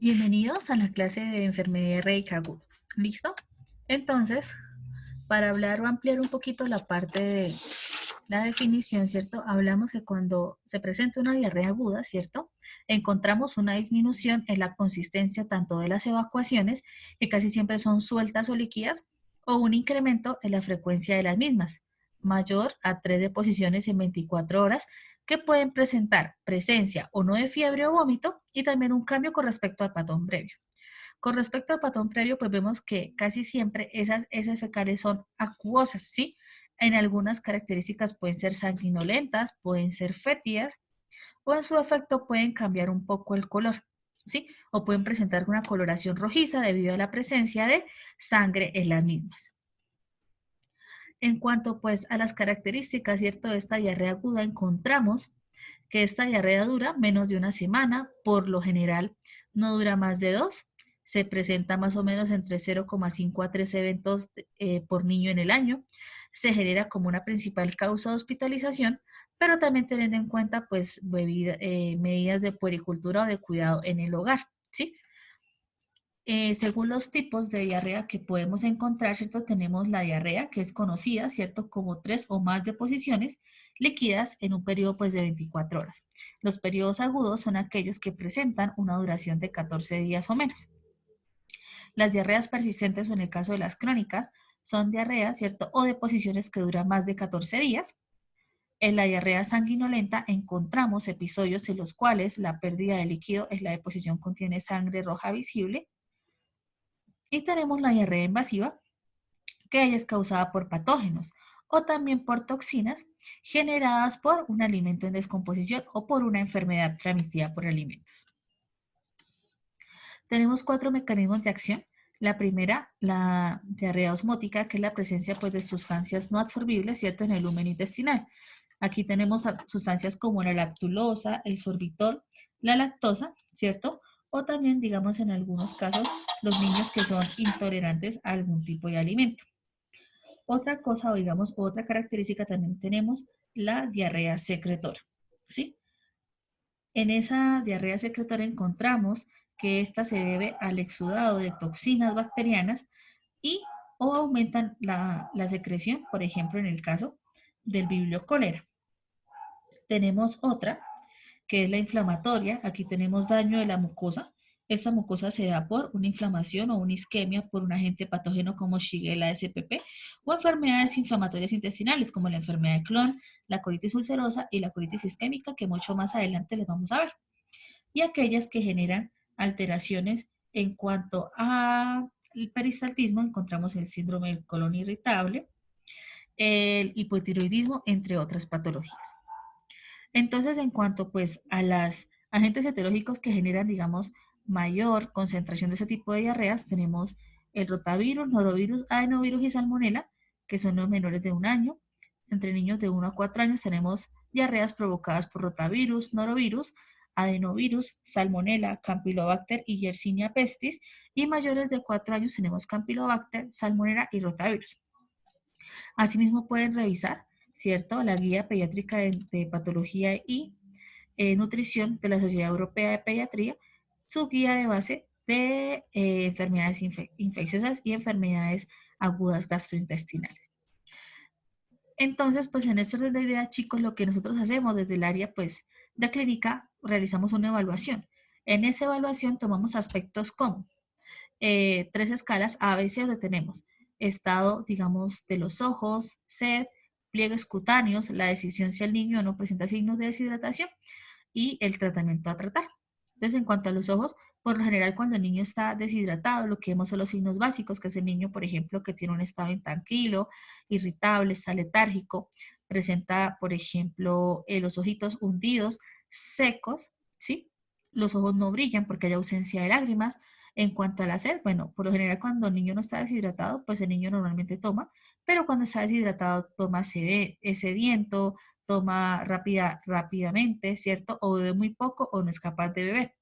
Bienvenidos a la clase de enfermedad diarreica aguda. ¿Listo? Entonces, para hablar o ampliar un poquito la parte de la definición, ¿cierto? Hablamos que cuando se presenta una diarrea aguda, ¿cierto? Encontramos una disminución en la consistencia tanto de las evacuaciones, que casi siempre son sueltas o líquidas, o un incremento en la frecuencia de las mismas, mayor a 3 deposiciones en 24 horas, que pueden presentar presencia o no de fiebre o vómito y también un cambio con respecto al patrón previo. Con respecto al patrón previo, pues vemos que casi siempre esas heces fecales son acuosas, ¿sí? En algunas características pueden ser sanguinolentas, pueden ser fétidas o en su efecto pueden cambiar un poco el color, ¿sí? O pueden presentar una coloración rojiza debido a la presencia de sangre en las mismas. En cuanto pues a las características, ¿cierto? De esta diarrea aguda, encontramos que esta diarrea dura menos de una semana, por lo general no dura más de 2, se presenta más o menos entre 0,5 a 3 eventos por niño en el año, se genera como una principal causa de hospitalización, pero también teniendo en cuenta pues medidas de puericultura o de cuidado en el hogar, ¿sí? Según los tipos de diarrea que podemos encontrar, ¿cierto? Tenemos la diarrea que es conocida, ¿cierto? Como 3 o más deposiciones líquidas en un periodo pues de 24 horas. Los periodos agudos son aquellos que presentan una duración de 14 días o menos. Las diarreas persistentes o en el caso de las crónicas son diarreas, ¿cierto? O deposiciones que duran más de 14 días. En la diarrea sanguinolenta encontramos episodios en los cuales la pérdida de líquido en la deposición contiene sangre roja visible. Y tenemos la diarrea invasiva, que ella es causada por patógenos o también por toxinas generadas por un alimento en descomposición o por una enfermedad transmitida por alimentos. Tenemos 4 mecanismos de acción. La primera, la diarrea osmótica, que es la presencia pues, de sustancias no absorbibles, ¿cierto?, en el lumen intestinal. Aquí tenemos sustancias como la lactulosa, el sorbitol, la lactosa, ¿cierto? O también, digamos, en algunos casos, los niños que son intolerantes a algún tipo de alimento. Otra cosa, o digamos, otra característica también tenemos la diarrea secretora, ¿sí? En esa diarrea secretora encontramos que esta se debe al exudado de toxinas bacterianas y o aumentan la secreción, por ejemplo, en el caso del vibrio cólera. Tenemos otra, que es la inflamatoria. Aquí tenemos daño de la mucosa. Esta mucosa se da por una inflamación o una isquemia por un agente patógeno como Shigella spp o enfermedades inflamatorias intestinales como la enfermedad de Crohn, la colitis ulcerosa y la colitis isquémica, que mucho más adelante les vamos a ver. Y aquellas que generan alteraciones en cuanto al peristaltismo, encontramos el síndrome del colon irritable, el hipotiroidismo, entre otras patologías. Entonces, en cuanto pues a los agentes etiológicos que generan, digamos, mayor concentración de ese tipo de diarreas, tenemos el rotavirus, norovirus, adenovirus y salmonela, que son los menores de un año. Entre niños de 1 a 4 años tenemos diarreas provocadas por rotavirus, norovirus, adenovirus, salmonela, campylobacter y yersinia pestis, y mayores de 4 años tenemos campylobacter, salmonela y rotavirus. Asimismo pueden revisar, ¿cierto?, la guía pediátrica de patología y nutrición de la Sociedad Europea de Pediatría, su guía de base de enfermedades infecciosas y enfermedades agudas gastrointestinales. Entonces, pues en este orden de ideas, chicos, lo que nosotros hacemos desde el área, pues, de clínica, realizamos una evaluación. En esa evaluación tomamos aspectos como 3 escalas A, B, C, donde tenemos estado, digamos, de los ojos, sed, pliegues cutáneos, la decisión si el niño no presenta signos de deshidratación y el tratamiento a tratar. Entonces, en cuanto a los ojos, por lo general cuando el niño está deshidratado, lo que vemos son los signos básicos, que es el niño, por ejemplo, que tiene un estado intranquilo, irritable, está letárgico, presenta, por ejemplo, los ojitos hundidos, secos, ¿sí? Los ojos no brillan porque hay ausencia de lágrimas. En cuanto a la sed, bueno, por lo general cuando el niño no está deshidratado, pues el niño normalmente toma, pero cuando está deshidratado toma sediento, toma rápidamente, ¿cierto? O bebe muy poco o no es capaz de beber.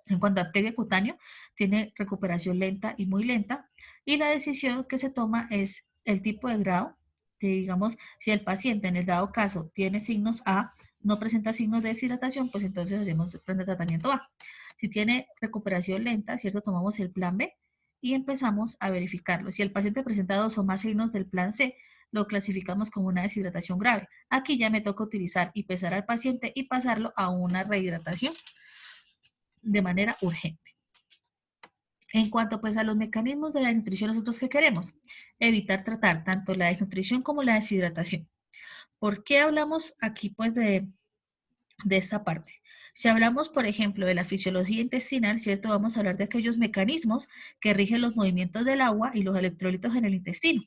En cuanto al pliegue cutáneo, tiene recuperación lenta y muy lenta, y la decisión que se toma es el tipo de grado, de, digamos, si el paciente en el dado caso tiene signos A, no presenta signos de deshidratación, pues entonces hacemos el plan de tratamiento A. Si tiene recuperación lenta, ¿cierto? Tomamos el plan B y empezamos a verificarlo. Si el paciente presenta 2 o más signos del plan C, lo clasificamos como una deshidratación grave. Aquí ya me toca utilizar y pesar al paciente y pasarlo a una rehidratación de manera urgente. En cuanto pues a los mecanismos de la desnutrición, nosotros ¿qué queremos? Evitar tratar tanto la desnutrición como la deshidratación. ¿Por qué hablamos aquí pues de esta parte? Si hablamos, por ejemplo, de la fisiología intestinal, ¿cierto? Vamos a hablar de aquellos mecanismos que rigen los movimientos del agua y los electrolitos en el intestino.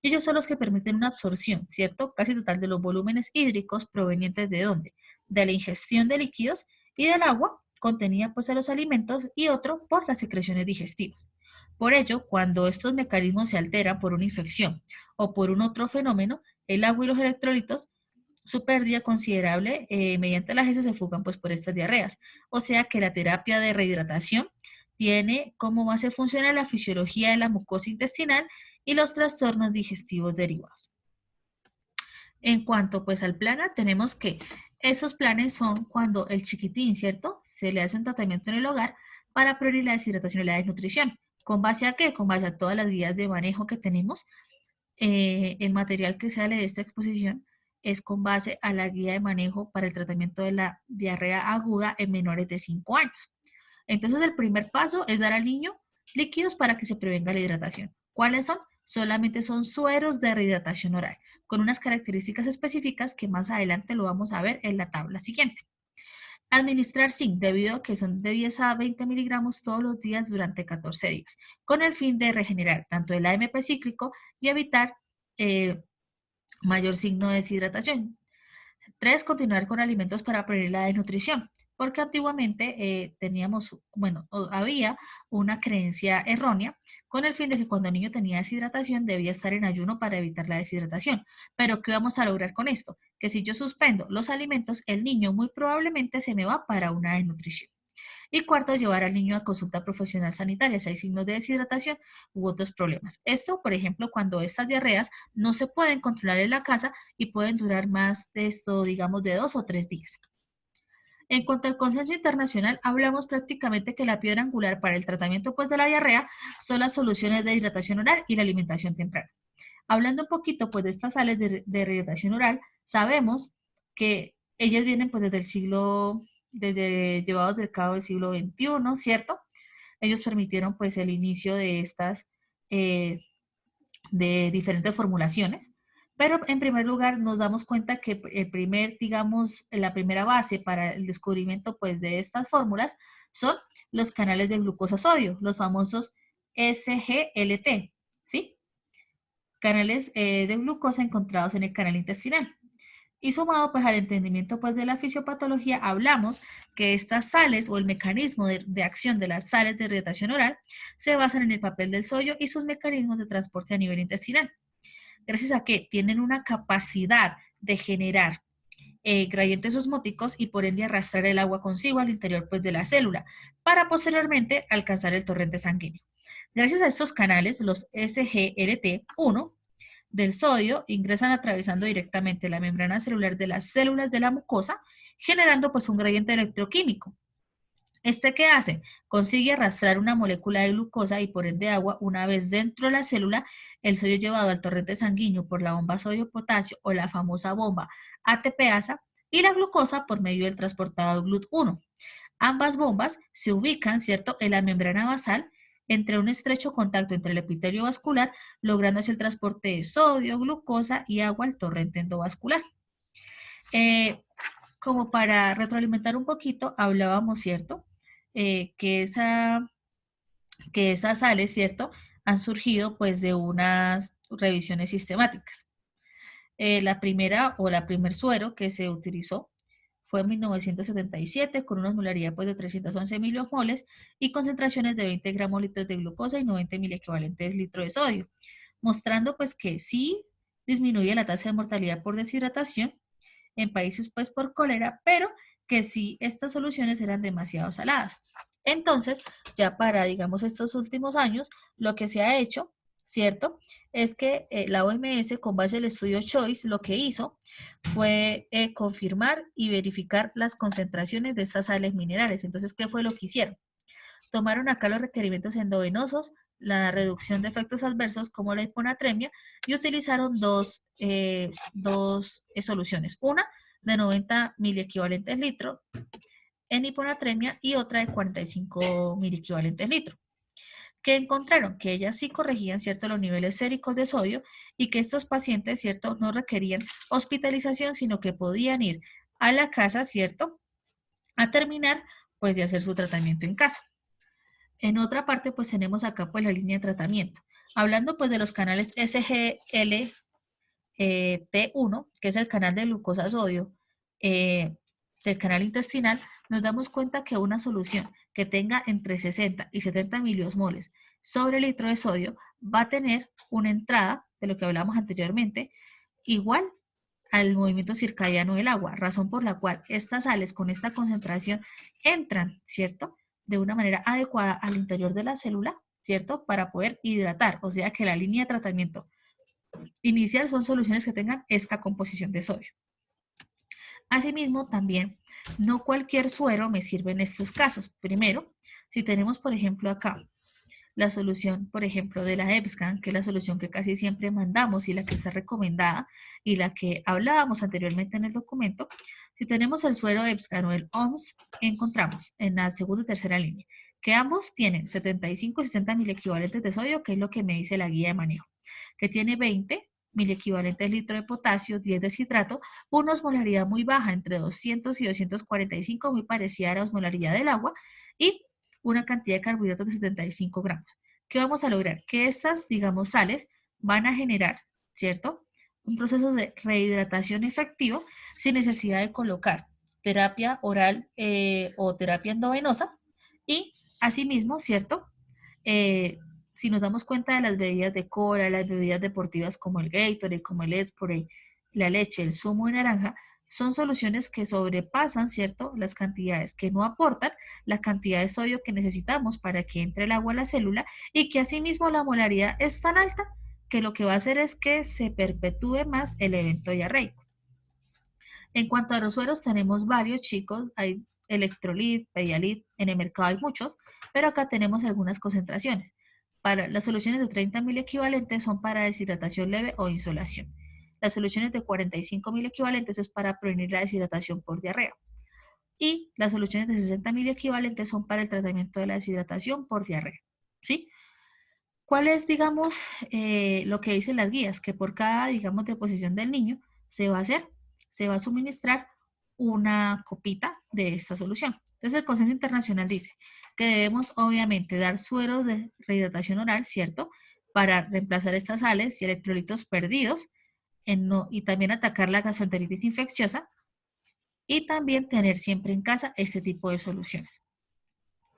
Ellos son los que permiten una absorción, ¿cierto? Casi total de los volúmenes hídricos provenientes de ¿dónde? De la ingestión de líquidos y del agua contenida pues en los alimentos y otro por las secreciones digestivas. Por ello, cuando estos mecanismos se alteran por una infección o por un otro fenómeno, el agua y los electrolitos, su pérdida considerable mediante las heces se fugan pues por estas diarreas. O sea que la terapia de rehidratación tiene como base funcional la fisiología de la mucosa intestinal y los trastornos digestivos derivados. En cuanto pues al plan A, tenemos que esos planes son cuando el chiquitín, ¿cierto? Se le hace un tratamiento en el hogar para prevenir la deshidratación y la desnutrición. ¿Con base a qué? Con base a todas las guías de manejo que tenemos. El material que sale de esta exposición es con base a la guía de manejo para el tratamiento de la diarrea aguda en menores de 5 años. Entonces, el primer paso es dar al niño líquidos para que se prevenga la hidratación. ¿Cuáles son? Solamente son sueros de rehidratación oral, con unas características específicas que más adelante lo vamos a ver en la tabla siguiente. Administrar zinc, debido a que son de 10 a 20 miligramos todos los días durante 14 días, con el fin de regenerar tanto el AMP cíclico y evitar mayor signo de deshidratación. 3, continuar con alimentos para prevenir la desnutrición, porque antiguamente había una creencia errónea con el fin de que cuando el niño tenía deshidratación debía estar en ayuno para evitar la deshidratación. Pero ¿qué vamos a lograr con esto? Que si yo suspendo los alimentos, el niño muy probablemente se me va para una desnutrición. Y cuarto, llevar al niño a consulta profesional sanitaria si hay signos de deshidratación u otros problemas. Esto, por ejemplo, cuando estas diarreas no se pueden controlar en la casa y pueden durar más de esto, digamos, de 2 o 3 días. En cuanto al consenso internacional, hablamos prácticamente que la piedra angular para el tratamiento pues, de la diarrea son las soluciones de hidratación oral y la alimentación temprana. Hablando un poquito pues, de estas sales de rehidratación oral, sabemos que ellas vienen pues, desde llevados del cabo del siglo XXI, ¿cierto? Ellos permitieron pues el inicio de estas, de diferentes formulaciones, pero en primer lugar nos damos cuenta que la primera base para el descubrimiento pues de estas fórmulas son los canales de glucosa-sodio, los famosos SGLT, ¿sí? Canales de glucosa encontrados en el canal intestinal. Y sumado pues al entendimiento pues de la fisiopatología, hablamos que estas sales o el mecanismo de acción de las sales de hidratación oral se basan en el papel del sodio y sus mecanismos de transporte a nivel intestinal. Gracias a que tienen una capacidad de generar gradientes osmóticos y por ende arrastrar el agua consigo al interior pues de la célula para posteriormente alcanzar el torrente sanguíneo. Gracias a estos canales, los SGLT1 del sodio ingresan atravesando directamente la membrana celular de las células de la mucosa, generando pues un gradiente electroquímico. ¿Este qué hace? Consigue arrastrar una molécula de glucosa y por ende agua una vez dentro de la célula, el sodio llevado al torrente sanguíneo por la bomba sodio-potasio o la famosa bomba ATPasa y la glucosa por medio del transportador GLUT1. Ambas bombas se ubican, ¿cierto?, en la membrana basal entre un estrecho contacto entre el epitelio vascular, logrando así el transporte de sodio, glucosa y agua al torrente endovascular. Como para retroalimentar un poquito, hablábamos, ¿cierto?, que esas sales, ¿cierto?, han surgido pues de unas revisiones sistemáticas. La primera o la primer suero que se utilizó fue en 1977 con una osmolaridad pues, de 311 miliomoles y concentraciones de 20 gramos litros de glucosa y 90 mil equivalentes litros de sodio, mostrando pues que sí disminuye la tasa de mortalidad por deshidratación en países pues por cólera, pero que sí estas soluciones eran demasiado saladas. Entonces, ya para, digamos, estos últimos años, lo que se ha hecho ¿cierto? Es que la OMS, con base en el estudio Choice, lo que hizo fue confirmar y verificar las concentraciones de estas sales minerales. Entonces, ¿qué fue lo que hicieron? Tomaron acá los requerimientos endovenosos, la reducción de efectos adversos como la hiponatremia y utilizaron dos soluciones. Una de 90 miliequivalentes litro en hiponatremia y otra de 45 miliequivalentes litro. ¿Qué encontraron? Que ellas sí corregían, ¿cierto?, los niveles séricos de sodio y que estos pacientes, ¿cierto?, no requerían hospitalización, sino que podían ir a la casa, ¿cierto?, a terminar, pues, de hacer su tratamiento en casa. En otra parte, pues, tenemos acá, pues, la línea de tratamiento. Hablando, pues, de los canales SGLT1, que es el canal de glucosa sodio del canal intestinal, nos damos cuenta que una solución que tenga entre 60 y 70 miliosmoles sobre litro de sodio va a tener una entrada, de lo que hablamos anteriormente, igual al movimiento circadiano del agua, razón por la cual estas sales con esta concentración entran, ¿cierto?, de una manera adecuada al interior de la célula, ¿cierto?, para poder hidratar, o sea que la línea de tratamiento inicial son soluciones que tengan esta composición de sodio. Asimismo, también, no cualquier suero me sirve en estos casos. Primero, si tenemos, por ejemplo, acá la solución, por ejemplo, de la EBSCAN, que es la solución que casi siempre mandamos y la que está recomendada y la que hablábamos anteriormente en el documento, si tenemos el suero EBSCAN o el OMS, encontramos en la segunda y tercera línea que ambos tienen 75 y 60 miliequivalentes de sodio, que es lo que me dice la guía de manejo, que tiene 20 miliequivalentes litro de potasio, 10 de citrato, una osmolaridad muy baja, entre 200 y 245, muy parecida a la osmolaridad del agua, y una cantidad de carbohidratos de 75 gramos. ¿Qué vamos a lograr? Que estas, digamos, sales van a generar, ¿cierto?, un proceso de rehidratación efectivo sin necesidad de colocar terapia oral o terapia endovenosa. Y asimismo, ¿cierto?, si nos damos cuenta de las bebidas de cola, las bebidas deportivas como el Gatorade, como el Sporade, la leche, el zumo de naranja, son soluciones que sobrepasan, ¿cierto?, las cantidades, que no aportan la cantidad de sodio que necesitamos para que entre el agua a la célula y que asimismo la molaridad es tan alta que lo que va a hacer es que se perpetúe más el evento diarreico. En cuanto a los sueros, tenemos varios, chicos. Hay Electrolit, Pedialit, en el mercado hay muchos, pero acá tenemos algunas concentraciones. Para las soluciones de 30 mil equivalentes son para deshidratación leve o insolación. Las soluciones de 45 mil equivalentes es para prevenir la deshidratación por diarrea. Y las soluciones de 60 mil equivalentes son para el tratamiento de la deshidratación por diarrea. ¿Sí? ¿Cuál es, digamos, lo que dicen las guías? Que por cada, digamos, deposición del niño se va a hacer, se va a suministrar una copita de esta solución. Entonces, el consenso internacional dice que debemos, obviamente, dar sueros de rehidratación oral, ¿cierto?, para reemplazar estas sales y electrolitos perdidos y también atacar la gastroenteritis infecciosa y también tener siempre en casa este tipo de soluciones.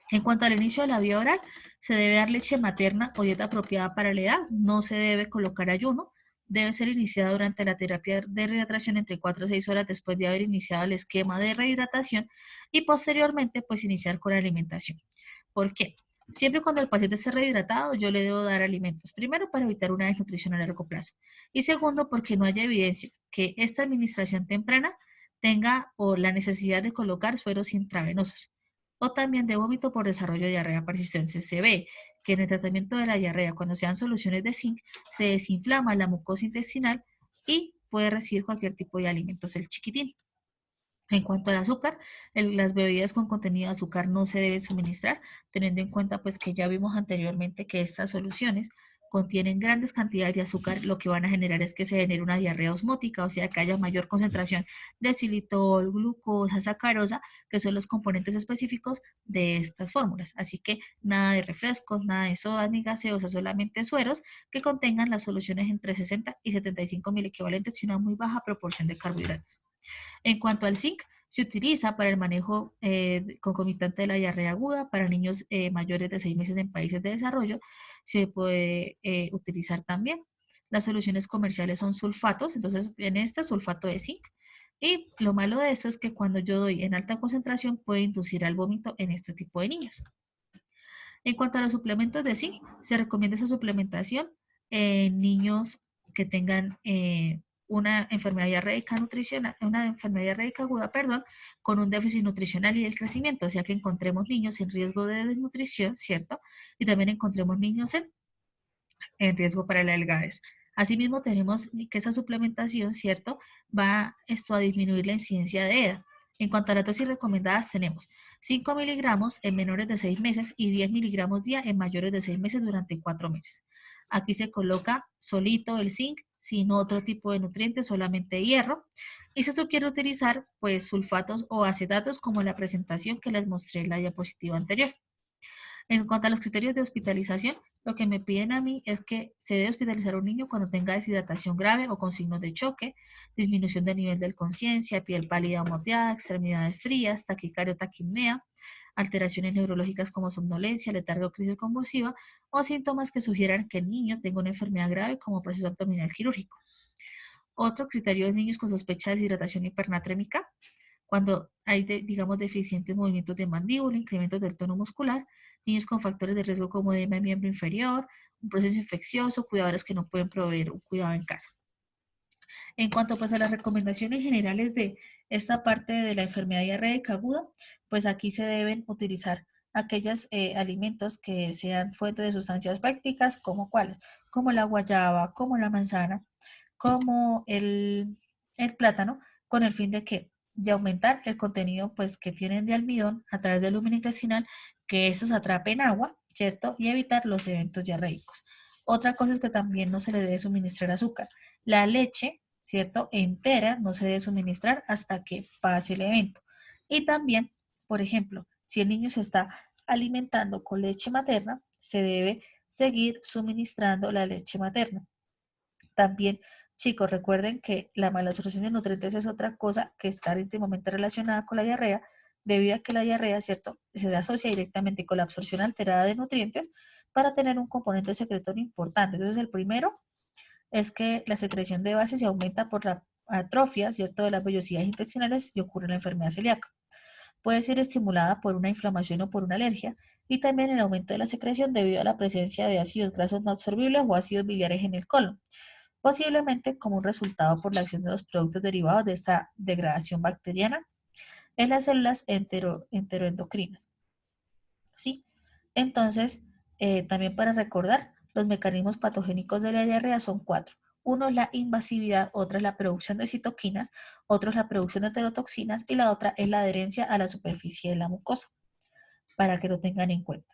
En cuanto al inicio de la vía oral, se debe dar leche materna o dieta apropiada para la edad, no se debe colocar ayuno, debe ser iniciada durante la terapia de rehidratación entre 4 a 6 horas después de haber iniciado el esquema de rehidratación y posteriormente pues iniciar con la alimentación. ¿Por qué? Siempre cuando el paciente esté rehidratado, yo le debo dar alimentos. Primero, para evitar una desnutrición a largo plazo. Y segundo, porque no haya evidencia que esta administración temprana tenga o la necesidad de colocar sueros intravenosos o también de vómito por desarrollo de diarrea persistente. Se ve que en el tratamiento de la diarrea, cuando se dan soluciones de zinc, se desinflama la mucosa intestinal y puede recibir cualquier tipo de alimentos el chiquitín. En cuanto al azúcar, las bebidas con contenido de azúcar no se deben suministrar, teniendo en cuenta pues que ya vimos anteriormente que estas soluciones contienen grandes cantidades de azúcar, lo que van a generar es que se genere una diarrea osmótica, o sea que haya mayor concentración de xilitol, glucosa, sacarosa, que son los componentes específicos de estas fórmulas. Así que nada de refrescos, nada de sodas ni gaseosas, solamente sueros que contengan las soluciones entre 60 y 75 mil equivalentes y una muy baja proporción de carbohidratos. En cuanto al zinc, se utiliza para el manejo concomitante de la diarrea aguda para niños mayores de 6 meses en países de desarrollo. Se puede utilizar también. Las soluciones comerciales son sulfatos, entonces en este sulfato de zinc. Y lo malo de esto es que cuando yo doy en alta concentración puede inducir al vómito en este tipo de niños. En cuanto a los suplementos de zinc, se recomienda esa suplementación en niños que tengan una enfermedad diarreica nutricional, una enfermedad diarreica aguda, perdón, con un déficit nutricional y el crecimiento, o sea que encontremos niños en riesgo de desnutrición, ¿cierto? Y también encontremos niños en riesgo para la delgadez. Asimismo, tenemos que esa suplementación, ¿cierto? Va esto a disminuir la incidencia de EDA. En cuanto a las dosis recomendadas, tenemos 5 miligramos en menores de 6 meses y 10 miligramos día en mayores de 6 meses durante 4 meses. Aquí se coloca solito el zinc, sin otro tipo de nutrientes, solamente hierro. Y si esto quiere utilizar, pues sulfatos o acetatos como la presentación que les mostré en la diapositiva anterior. En cuanto a los criterios de hospitalización, lo que me piden a mí es que se debe hospitalizar a un niño cuando tenga deshidratación grave o con signos de choque, disminución del nivel de conciencia, piel pálida o moteada, extremidades frías, taquicardia o taquipnea, alteraciones neurológicas como somnolencia, letargo o crisis convulsiva, o síntomas que sugieran que el niño tenga una enfermedad grave como proceso abdominal quirúrgico. Otro criterio es niños con sospecha de deshidratación hipernatrémica, cuando hay, digamos, deficientes movimientos de mandíbula, incrementos del tono muscular, niños con factores de riesgo como edema de miembro inferior, un proceso infeccioso, cuidadores que no pueden proveer un cuidado en casa. En cuanto pues a las recomendaciones generales de esta parte de la enfermedad diarreica aguda, pues aquí se deben utilizar aquellos alimentos que sean fuentes de sustancias prácticas, como cuáles, como la guayaba, como la manzana, como el plátano, con el fin de que de aumentar el contenido pues que tienen de almidón a través del lumen intestinal, que estos atrapen agua, ¿cierto? Y evitar los eventos diarreicos. Otra cosa es que también no se le debe suministrar azúcar. La leche, ¿cierto? Entera no se debe suministrar hasta que pase el evento. Y también, por ejemplo, si el niño se está alimentando con leche materna, se debe seguir suministrando la leche materna. También, chicos, recuerden que la malabsorción de nutrientes es otra cosa que está íntimamente relacionada con la diarrea, debido a que la diarrea, ¿cierto?, se asocia directamente con la absorción alterada de nutrientes para tener un componente secretorio importante. Entonces, el primero es que la secreción de bases se aumenta por la atrofia, ¿cierto?, de las vellosidades intestinales y ocurre en la enfermedad celíaca. Puede ser estimulada por una inflamación o por una alergia y también el aumento de la secreción debido a la presencia de ácidos grasos no absorbibles o ácidos biliares en el colon, posiblemente como un resultado por la acción de los productos derivados de esta degradación bacteriana en las células enteroendocrinas. ¿Sí? Entonces, también para recordar, los mecanismos patogénicos de la diarrea son cuatro. Uno es la invasividad, otra es la producción de citoquinas, otro es la producción de enterotoxinas y la otra es la adherencia a la superficie de la mucosa, para que lo tengan en cuenta.